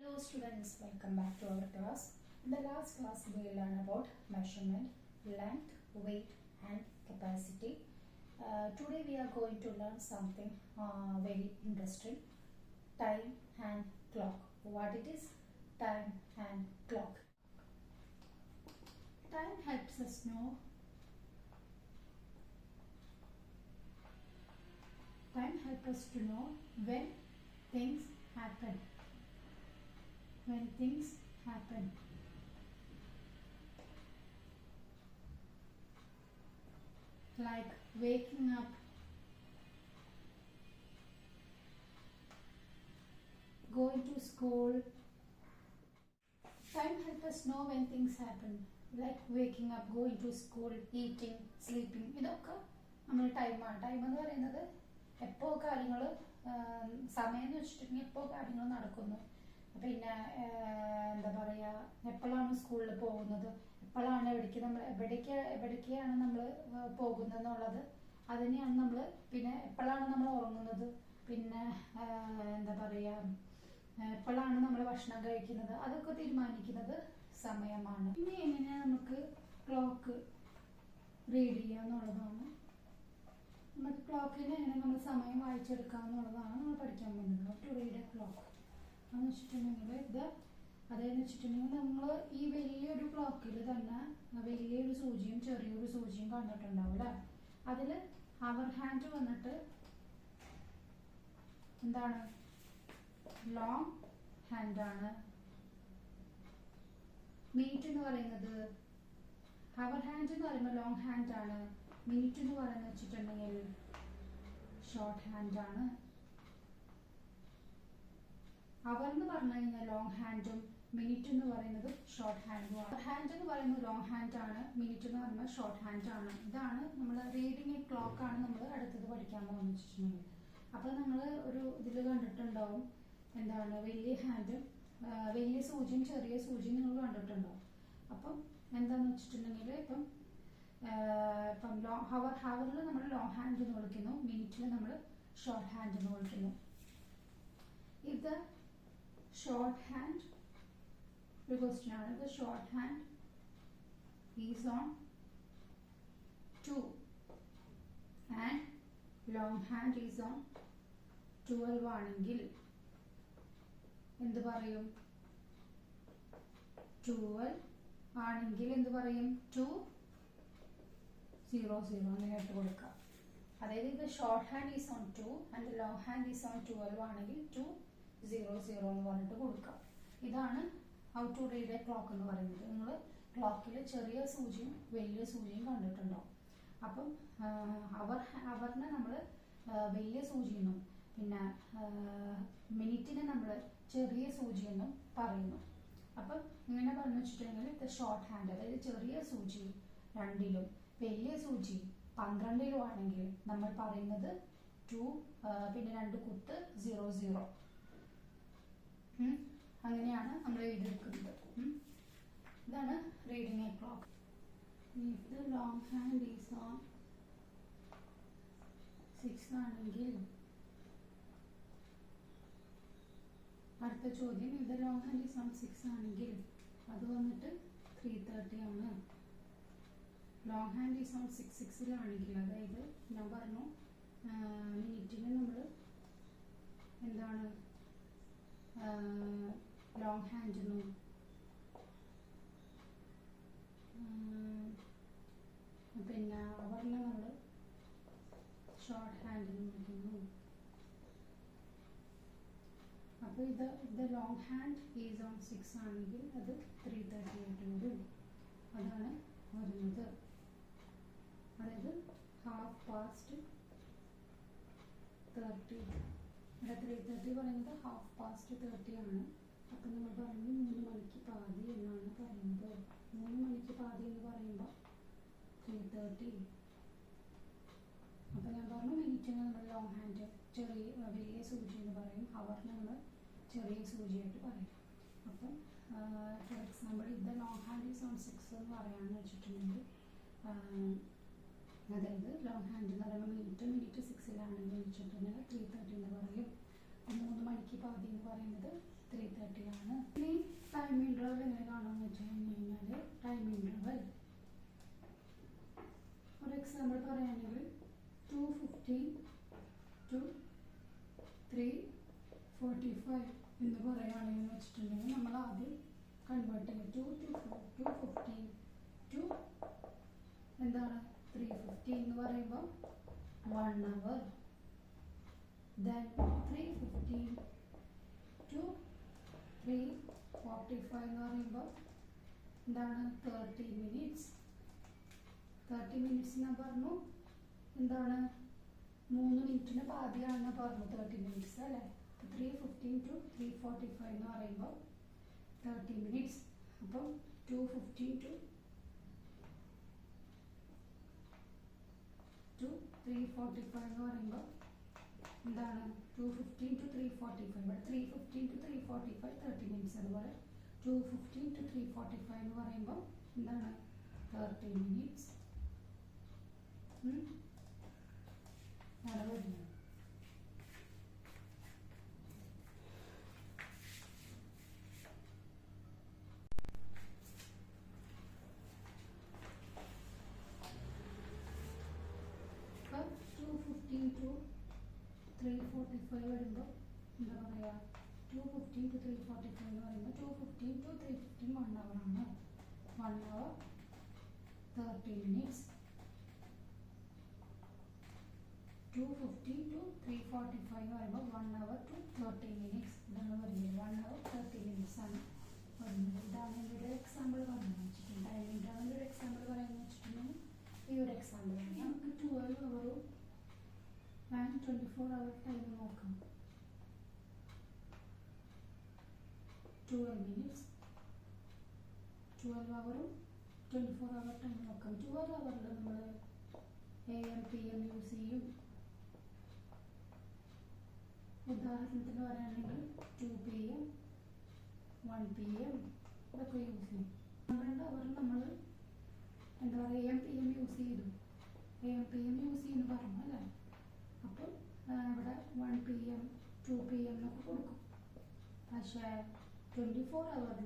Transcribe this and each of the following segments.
Hello students, welcome back to our class. In the last class we learned about measurement, length, weight and capacity. Today we are going to learn something very interesting, time and clock. What it is? Time and clock. Time helps us know to know when things happen. When things happen. Like waking up, going to school. Time helps us know when things happen. Like waking up, going to school, eating, sleeping. ഇതൊക്കെ നമ്മുടെ ടൈമാണ്. Time എന്ന് പറയുന്നത് എപ്പോൾ കാര്യങ്ങൾ സമയം എന്ന് വെച്ചിട്ടുണ്ടെങ്കിൽ എപ്പോൾ കാര്യങ്ങൾ നടക്കുന്നു. പിന്നെ എന്താ പറയുക, എപ്പോഴാണ് സ്കൂളിൽ പോകുന്നത്, എപ്പോഴാണ് എവിടേക്കാണ് നമ്മൾ പോകുന്നത് എന്നുള്ളത്, അതിനെയാണ് നമ്മൾ. പിന്നെ എപ്പോഴാണ് നമ്മൾ ഉറങ്ങുന്നത്, പിന്നെ എന്താ പറയുക, എപ്പോഴാണ് നമ്മൾ ഭക്ഷണം കഴിക്കുന്നത്, അതൊക്കെ തീരുമാനിക്കുന്നത് സമയമാണ്. പിന്നെ എങ്ങനെയാണ് നമുക്ക് ക്ലോക്ക് റീഡ് ചെയ്യുക എന്നുള്ളതാണ്. നമുക്ക് ക്ലോക്കിന് എങ്ങനെ നമ്മൾ സമയം വായിച്ചെടുക്കുക എന്നുള്ളതാണ് നമ്മൾ പഠിക്കാൻ പോകുന്നത്. ടു റീഡ് എ ക്ലോക്ക് എന്ന് വെച്ചിട്ടുണ്ടെങ്കിൽ അതെന്ന് വെച്ചിട്ടുണ്ടെങ്കിൽ നമ്മൾ ഈ വലിയൊരു ക്ലോക്കിൽ തന്നെ വലിയൊരു സൂചിയും ചെറിയൊരു സൂചിയും കണ്ടിട്ടുണ്ടാവും അല്ലേ. അതിൽ അവർ ഹാൻഡ് വന്നിട്ട് എന്താണ്, ലോങ് ഹാൻഡാണ്. മിനിറ്റ് എന്ന് പറയുന്നത്, അവർ ഹാൻഡ് എന്ന് പറയുമ്പോൾ ലോങ് ഹാൻഡാണ്. മിനിറ്റ് എന്ന് പറയുന്നത് വെച്ചിട്ടുണ്ടെങ്കിൽ ഷോർട്ട് ഹാൻഡാണ്. അവർ എന്ന് പറഞ്ഞു കഴിഞ്ഞാൽ ലോങ് ഹാൻഡും മിനിറ്റ് എന്ന് പറയുന്നത് ഷോർട്ട് ഹാൻഡും ആണ്. ഹാൻഡ് എന്ന് പറയുന്നത് ലോങ് ഹാൻഡ് ആണ്, മിനിറ്റ് എന്ന് പറയുന്നത് ഷോർട്ട് ഹാൻഡ് ആണ്. ഇതാണ് നമ്മൾ റീഡിങ് എ ക്ലോക്ക് ആണ് നമ്മൾ അടുത്തത് പഠിക്കാൻ പോകുന്നത് വെച്ചിട്ടുണ്ടെങ്കിൽ. അപ്പോൾ നമ്മൾ ഒരു ഇതിൽ കണ്ടിട്ടുണ്ടാവും എന്താണ്, വലിയ ഹാൻഡും വലിയ സൂചിയും ചെറിയ സൂചിയും നിങ്ങൾ കണ്ടിട്ടുണ്ടാവും. അപ്പം എന്താന്ന് വെച്ചിട്ടുണ്ടെങ്കിൽ ഇപ്പം ഹവറിൽ നമ്മൾ ലോങ് ഹാൻഡ് എന്ന് വിളിക്കുന്നു, മിനിറ്റിൽ നമ്മൾ ഷോർട്ട് ഹാൻഡ് എന്ന് വിളിക്കുന്നു. ഇത് ഷോർട്ട് ഹാൻഡ് ഒരു ക്വസ്റ്റ്യൻ ആണ്. The short hand is on 2 and long hand is on 12 ആണെങ്കിൽ എന്ത് പറയും? 12 ആണെങ്കിൽ എന്ത് പറയും? 200 അങ്ങനെ ഇട്ട് കൊടുക്കാം. അതായത് ഇത് short hand is on 2 and long hand is on 12 ആണെങ്കിൽ 200 എന്ന് പറഞ്ഞിട്ട് കൊടുക്കാം. ഇതാണ് how to read a clock എന്ന് പറയുന്നത്. നിങ്ങൾ ക്ലോക്കിൽ ചെറിയ സൂചിയും വലിയ സൂചിയും കണ്ടിട്ടുണ്ടാവും. അപ്പം അവറിനെ നമ്മൾ വലിയ സൂചിയെന്നും പിന്നെ മിനിറ്റിനെ നമ്മൾ ചെറിയ സൂചിയെന്നും പറയുന്നു. അപ്പം ഇങ്ങനെ പറഞ്ഞു വെച്ചിട്ടുണ്ടെങ്കിൽ ഇത് ഷോർട്ട് ഹാൻഡ്, അതായത് ചെറിയ സൂചി 2ലും വലിയ സൂചി 12ലും ആണെങ്കിൽ നമ്മൾ പറയുന്നത് 2 പിന്നെ 2 കുത്ത് 00. അങ്ങനെയാണ് നമ്മൾ എഴുതിയെടുക്കുന്നത്. ഇതാണ് reading A clock. If the long hand is on 6 ആണെങ്കിൽ അടുത്ത ചോദ്യം, if the long hand is on 6 ആണെങ്കിൽ അത് വന്നിട്ട് 3:30 ആണ്. ലോങ് ഹാൻഡ് ഈസ് ഓൺ 6:6ലാണെങ്കിൽ, അതായത് ഞാൻ പറഞ്ഞു മിനിറ്റിന് നമ്മൾ എന്താണ് ലോങ് ഹാൻഡെന്നും പിന്നെ അവറിനെ നമ്മൾ ഷോർട്ട് ഹാൻഡെന്നും വിളിക്കുന്നു. അപ്പോൾ ഇത് ലോങ് ഹാൻഡ് ഈസ് ഓൺ 6 ആണെങ്കിൽ അത് 3:30 ആയിട്ട് വരും. അതാണ് വരുന്നത്. അതായത് 30:30. ഇവിടെ 3:30 പറയുന്നത് 30:30 ആണ്. അപ്പം നമ്മൾ പറഞ്ഞു 3 മണിക്ക് പാതി എന്നാണ് പറയുന്നത്. 3 മണിക്ക് പാതി എന്ന് പറയുമ്പോൾ 3:30. അപ്പം ഞാൻ പറഞ്ഞു മിനിറ്റിന് നമ്മൾ ലോങ് ഹാൻഡ് വലിയ സൂചി എന്ന് പറയും, അവറിന് നമ്മൾ ചെറിയ സൂചിയായിട്ട് പറയും. അപ്പം ഫോർ എക്സാമ്പിൾ ഇത് ലോങ് ഹാൻഡ് ഈസ് ഓൺ 6 എന്ന് പറയാമെന്ന് വെച്ചിട്ടുണ്ടെങ്കിൽ, അതായത് ലോങ് ഹാൻഡ് എന്ന് പറയുമ്പോൾ മിനിറ്റ് 6ലാണെങ്കിൽ വെച്ചിട്ടുണ്ടെങ്കിൽ 3:30 എന്ന് പറയും. 3 മണിക്ക് പാതി എന്ന് പറയുന്നത് 3:30 ആണ്. ഇനി ടൈം ഇൻ്റർവൽ എങ്ങനെ കാണാമെന്ന് വെച്ച് കഴിഞ്ഞാൽ ടൈം ഇൻ്റർവൽ ഒരു എക്സാമ്പിൾ പറയുകയാണെങ്കിൽ 2:15 to 3:45 എന്ന് പറയുകയാണെന്ന് വെച്ചിട്ടുണ്ടെങ്കിൽ നമ്മൾ ആദ്യം കൺവേർട്ട് ചെയ്യും. 2:15 to എന്താണ് 3:15 എന്ന് പറയുമ്പോൾ 1 hour. Then 3:15 to 3:45 എന്ന് പറയുമ്പോൾ എന്താണ് 30 minutes. 30 minutes ഞാൻ പറഞ്ഞു എന്താണ് 3 മിനിറ്റിന് പാതിയാണെന്ന് പറഞ്ഞു 30 minutes അല്ലേ. 3:15 to 3:45 എന്ന് പറയുമ്പോൾ 30 minutes. അപ്പം 2:15 to 3:45 എന്ന് പറയുമ്പോൾ എന്താണ് 2:15 to 3:45. ഇവിടെ 3:15 to 3:45 30 minutes. അതുപോലെ 2:15 to 3:45 എന്ന് പറയുമ്പോൾ എന്താണ് 30 minutes. വരുന്നത് 2:15 to 3:45 വരുമ്പോൾ എന്താ പറയുക 2:15 to 3:45 എന്ന് പറയുമ്പോൾ 2:15 to 3:15 1 hour ആണ്. 1 hour 30 minutes. 2:15 to 3:45 എന്ന് പറയുമ്പോൾ 1 hour to 30 minutes. ഇതാണ് പറയുന്നത് 1 hour 30 minutes ആണ് പറയുന്നത്. ഇതാണ് എൻ്റെ ഒരു എക്സാമ്പിൾ പറയുന്നത് വെച്ചിട്ടുണ്ട്. ടൈമിൻ്റെ ഒരു എക്സാമ്പിൾ പറയുന്നത് വെച്ചിട്ടുണ്ടെങ്കിൽ ഈ ഒരു എക്സാമ്പിൾ നമുക്ക് 12 hour and 24 hour ടൈം നോക്കാം. 12 minutes 12 hour 24 hour ടൈം നോക്കാം. 12 hour നമ്മൾ AM PM യൂസ് ചെയ്യും. ഉദാഹരണത്തിന് പറയുകയാണെങ്കിൽ 2 PM 1 PM ഇതൊക്കെ യൂസ് ചെയ്യും. 12 hour നമ്മൾ എന്താ പറയുക AM PM യൂസ് ചെയ്തു. AM PM യൂസ് ചെയ്യുന്നു പറഞ്ഞു അല്ലേ. അപ്പോൾ ഇവിടെ 1 PM 2 PM എന്നൊക്കെ കൊടുക്കും. പക്ഷേ 24 hour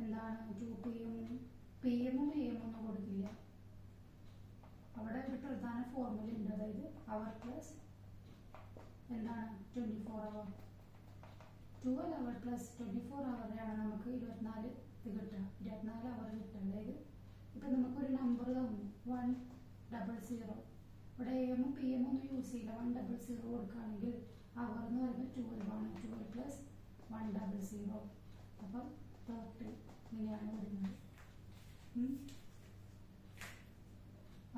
എന്താണ് 2 PM PM AM ഒന്നും കൊടുക്കില്ല. അവിടെ ഒരു പ്രധാന ഫോർമുല ഉണ്ട്. അതായത് അവർ പ്ലസ് എന്താണ് 24 hour. 12 hour പ്ലസ് 24 hour ആണ് നമുക്ക് 24 കിട്ടുക. 24 hour കിട്ടുക. അതായത് ഇപ്പം നമുക്കൊരു നമ്പർ തന്നു 100. ഇവിടെ AM PM ഒന്നും യൂസ് ചെയ്യില്ല. 100 കൊടുക്കുകയാണെങ്കിൽ അവർ എന്ന് പറയുന്നത് 12 ആണ്. 12 പ്ലസ് 100 അപ്പം 30 ഇങ്ങനെയാണ് വരുന്നത്.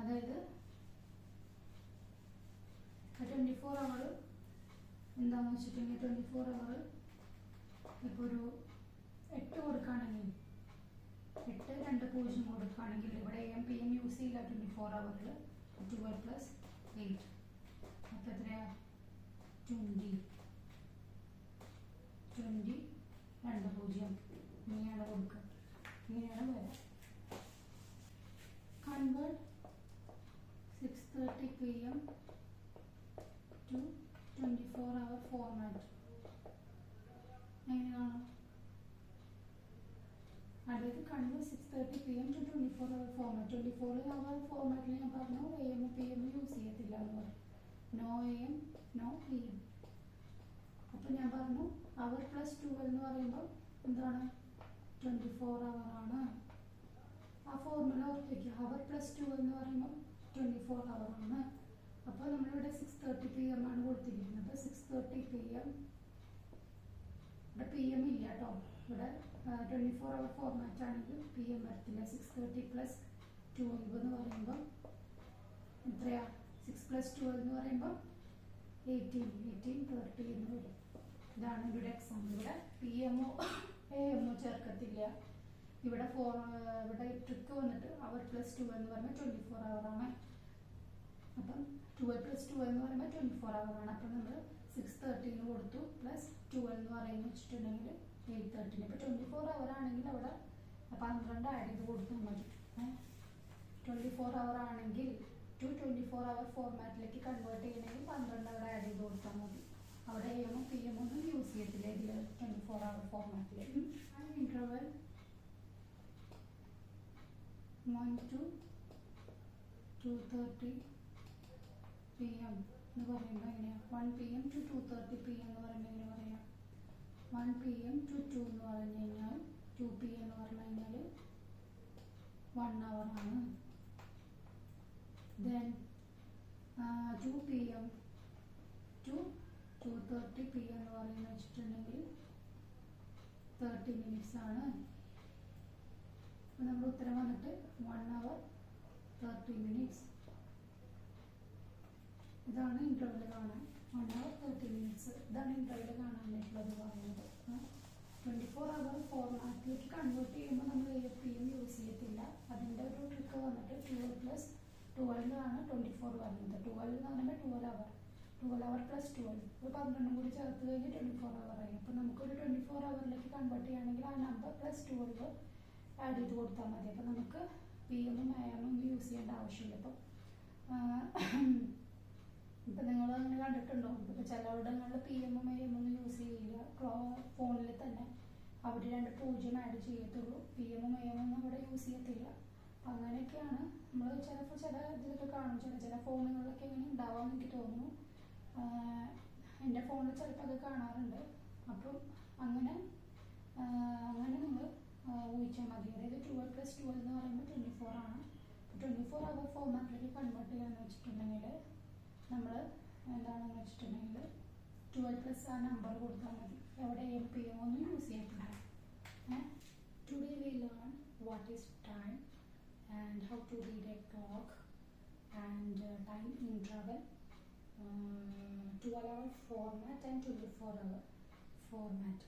അതായത് 24 hour എന്താണെന്ന് വെച്ചിട്ടുണ്ടെങ്കിൽ 24 hour ഇപ്പോൾ ഒരു 8 കൊടുക്കുകയാണെങ്കിൽ 8 2 0 കൊടുക്കുകയാണെങ്കിൽ ഇവിടെ AM PM യൂസ് ചെയ്യില്ല. 24 hour 12 പ്ലസ് 8 അപ്പോൾ എത്രയാ 20 2 0 ഇങ്ങനെയാണ് കൊടുക്കുക. ഇങ്ങനെയാണ് വരിക. Convert 6:30 PM to 24 hour format എങ്ങനെയാണ്? അതായത് convert 6:30 PM to 24 hour format. 24 hour ഫോർമാറ്റിൽ ഞാൻ പറഞ്ഞു AM PM യൂസ് ചെയ്യത്തില്ല എന്ന് പറഞ്ഞു. No AM no PM. അപ്പോൾ ഞാൻ പറഞ്ഞു അവർ പ്ലസ് 12 എന്ന് പറയുമ്പോൾ എന്താണ് 24 hour ആണ്. ആ ഫോർമുല ഓർത്ത് വയ്ക്കുക. അവർ പ്ലസ് 12 എന്ന് പറയുമ്പോൾ 24 hour ആണ്. അപ്പോൾ നമ്മളിവിടെ 6:30 PM ആണ് കൊടുത്തിരിക്കുന്നത്. അപ്പോൾ 6:30 PM ഇവിടെ PM ഇല്ല കേട്ടോ. ഇവിടെ 24 hour ഫോർമാറ്റ് ആണെങ്കിൽ PM വരത്തില്ല. 6:30 പ്ലസ് 12 എന്ന് പറയുമ്പോൾ എത്രയാ 6 പ്ലസ് 12 എന്ന് പറയുമ്പോൾ 18 30 എന്ന് വരും. ഇതാണ് ഇവിടെ എക്സാമ്പിൾ. ഇവിടെ PMO AMO ചേർക്കത്തില്ല. ഇവിടെ ട്രിക്ക് വന്നിട്ട് അവർ പ്ലസ് 2 എന്ന് പറയുമ്പോൾ 24 hour ആണ്. അപ്പം 12 പ്ലസ് 2 എന്ന് പറയുമ്പോൾ 24 hour ആണ്. അപ്പം നമ്മൾ 6:30 കൊടുത്തു പ്ലസ് 12 എന്ന് പറയുന്നത് വെച്ചിട്ടുണ്ടെങ്കിൽ 8:30. ഇപ്പോൾ 24 hour ആണെങ്കിൽ അവിടെ 12 ആഡ് ചെയ്ത് കൊടുത്താൽ മതി. 24 hour ആണെങ്കിൽ 24 hour ഫോർമാറ്റിലേക്ക് കൺവേർട്ട് ചെയ്യണമെങ്കിൽ 12 അവിടെ ആഡ് ചെയ്ത് കൊടുത്താൽ മതി. അവിടെ AM PM ഒന്നും യൂസ് ചെയ്യത്തില്ല ഇതിൽ 24-hour ഫോർമാറ്റിൽ. ഇൻ്റർവെൽ 1 to 2:30 PM എന്ന് പറയുമ്പോൾ എങ്ങനെയാണ്? 1 PM to 2:30 PM എന്ന് പറയുമ്പോൾ എങ്ങനെ പറയാം? 1 PM to 2 എന്ന് പറഞ്ഞു കഴിഞ്ഞാൽ 2 PM എന്ന് പറഞ്ഞു കഴിഞ്ഞാൽ 1 hour ആണ്. Then 2 PM to 2:30 PM എന്ന് പറയുന്ന വെച്ചിട്ടുണ്ടെങ്കിൽ 30 minutes ആണ്. അപ്പോൾ നമ്മുടെ ഉത്തരം വന്നിട്ട് 1 hour 30 minutes. ഇതാണ് ഇൻ്റർവെൽ കാണാൻ 1 hour 30 minutes. ഇതാണ് ഇൻ്റർവെൽ കാണാനായിട്ടുള്ളത് പറയുന്നത്. 24-hour ഫോർമാറ്റിലേക്ക് കൺവേർട്ട് ചെയ്യുമ്പോൾ നമ്മൾ AM യൂസ് ചെയ്യത്തില്ല. അതിൻ്റെ ഒരു ട്രിക്ക് വന്നിട്ട് 12+12 ആണ് 24 വരുന്നത്. 12 എന്ന് പറയുമ്പോൾ 12 hour + 12 ഒരു 12 കൂടി ചേർത്ത് കഴിഞ്ഞ് 24 hour ആയി. അപ്പോൾ നമുക്കൊരു 24 hourലേക്ക് കൺവേർട്ട് ചെയ്യുകയാണെങ്കിൽ ആ നമ്പർ +12 ആഡ് ചെയ്ത് കൊടുത്താൽ മതി. അപ്പോൾ നമുക്ക് PM ഉം AM ഒന്നും യൂസ് ചെയ്യേണ്ട ആവശ്യമില്ല. ഇപ്പം നിങ്ങൾ അങ്ങനെ കണ്ടിട്ടുണ്ടോ? ഇപ്പോൾ ചിലയിടങ്ങളിൽ PM ഉം AM ഒന്നും യൂസ് ചെയ്യില്ല. ഫോണിൽ തന്നെ അവർ 2 0 ആഡ് ചെയ്യത്തുള്ളൂ. PM ഉം AM ഒന്നും അവിടെ യൂസ് ചെയ്യത്തില്ല. അപ്പം അങ്ങനെയൊക്കെയാണ് നമ്മൾ ചിലപ്പോൾ ചില ഇതിലൊക്കെ കാണും. ചില ഫോണുകളിലൊക്കെ ഇങ്ങനെ ഉണ്ടാവാമെന്ന് എനിക്ക് തോന്നുന്നു. എൻ്റെ ഫോണിൽ ചിലപ്പോൾ അത് കാണാറുണ്ട്. അപ്പം അങ്ങനെ നിങ്ങൾ ഊഹിച്ചാൽ മതി. അതായത് 12+12 എന്ന് പറയുമ്പോൾ 24 ആണ്. 24-hour ഫോർമാറ്റിലേക്ക് കൺവേർട്ട് ചെയ്യാന്ന് വെച്ചിട്ടുണ്ടെങ്കിൽ നമ്മൾ എന്താണെന്ന് വെച്ചിട്ടുണ്ടെങ്കിൽ 12+ ആ നമ്പർ കൊടുത്താൽ മതി. എവിടെ AM PM ഒന്നും യൂസ് ചെയ്യത്തില്ല. Today we learn what is time and how to read a clock and time interval, 12-hour format and 24-hour format.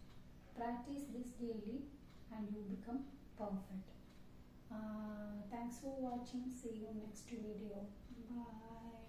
Practice this daily and you become perfect. Thanks for watching. See you next video. Bye.